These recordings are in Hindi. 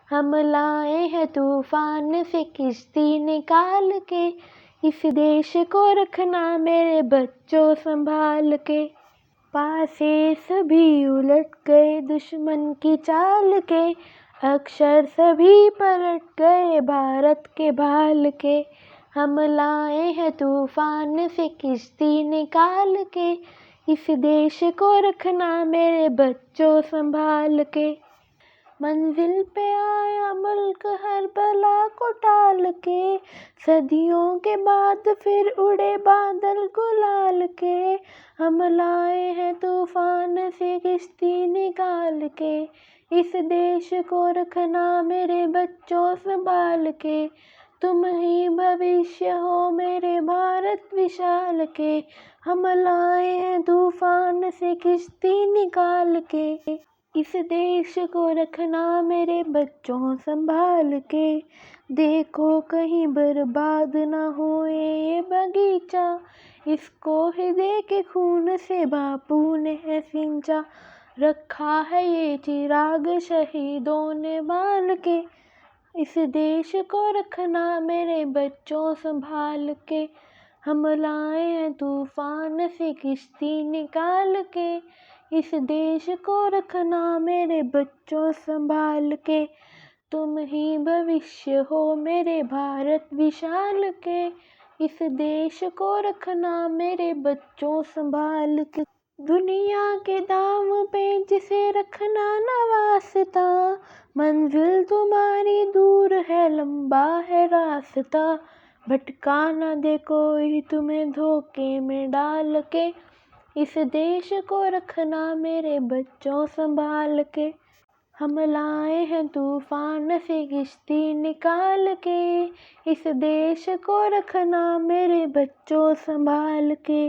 हम लाए हैं तूफान से किश्ती निकाल के, इस देश को रखना मेरे बच्चों संभाल के। पासे सभी उलट गए दुश्मन की चाल के, अक्षर सभी पलट गए भारत के भाल के। हम लाए हैं तूफान से किश्ती निकाल के, इस देश को रखना मेरे बच्चों संभाल के। मंजिल पे आया मुल्क हर बला को टाल के, सदियों के बाद फिर उड़े बादल गुलाल के। हम लाए हैं तूफान से किश्ती निकाल के, इस देश को रखना मेरे बच्चों संभाल के। तुम ही भविष्य हो मेरे भारत विशाल के, हम लाए हैं तूफान से किश्ती निकाल के, इस देश को रखना मेरे बच्चों संभाल के। देखो कहीं बर्बाद ना होए ये बगीचा, इसको हृदय के खून से बापू ने है सिंचा। रखा है ये चिराग शहीदों ने बाल के, इस देश को रखना मेरे बच्चों संभाल के। हम लाए हैं तूफान से किश्ती निकाल के, इस देश को रखना मेरे बच्चों संभाल के। तुम ही भविष्य हो मेरे भारत विशाल के, इस देश को रखना मेरे बच्चों संभाल के। दुनिया के दाम पे जिसे रखना न वास्ता, मंजिल तुम्हारी दूर है लंबा है रास्ता। भटका न दे कोई तुम्हें धोखे में डाल के, इस देश को रखना मेरे बच्चों संभाल के। हम लाए हैं तूफान से किश्ती निकाल के, इस देश को रखना मेरे बच्चों संभाल के।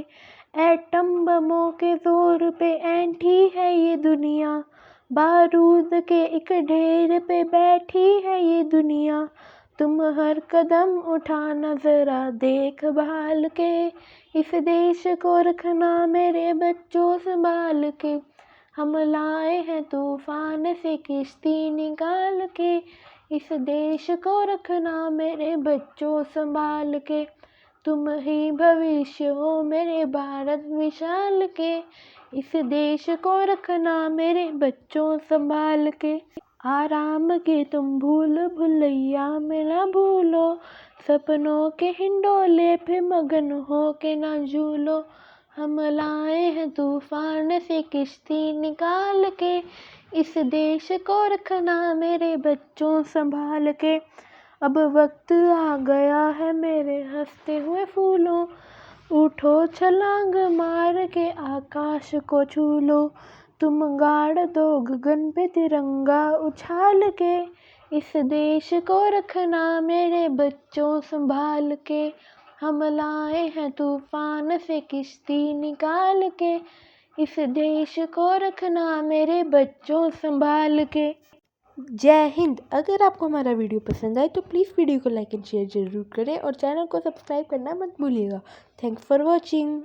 एटम बमों के जोर पे ऐंठी है ये दुनिया, बारूद के एक ढेर पे बैठी है ये दुनिया। तुम हर कदम उठाना जरा देखभाल के, इस देश को रखना मेरे बच्चों संभाल के। हम लाए हैं तूफान से किश्ती निकाल के, इस देश को रखना मेरे बच्चों संभाल के। तुम ही भविष्य हो मेरे भारत विशाल के, इस देश को रखना मेरे बच्चों संभाल के। आराम के तुम भूल भुलैया में ना भूलो, सपनों के हिंडोले पे मगन हो के ना झूलो। हम लाए हैं तूफान से किश्ती निकाल के, इस देश को रखना मेरे बच्चों संभाल के। अब वक्त आ गया है मेरे हंसते हुए फूलों, उठो छलांग मार के आकाश को छू लो। तुम गाड़ दो गगन पे तिरंगा उछाल के, इस देश को रखना मेरे बच्चों संभाल के। हम लाए हैं तूफान से किश्ती निकाल के, इस देश को रखना मेरे बच्चों संभाल के। जय हिंद। अगर आपको हमारा वीडियो पसंद आए तो प्लीज़ वीडियो को लाइक एंड शेयर जरूर करें और चैनल को सब्सक्राइब करना मत भूलिएगा। Thanks for watching.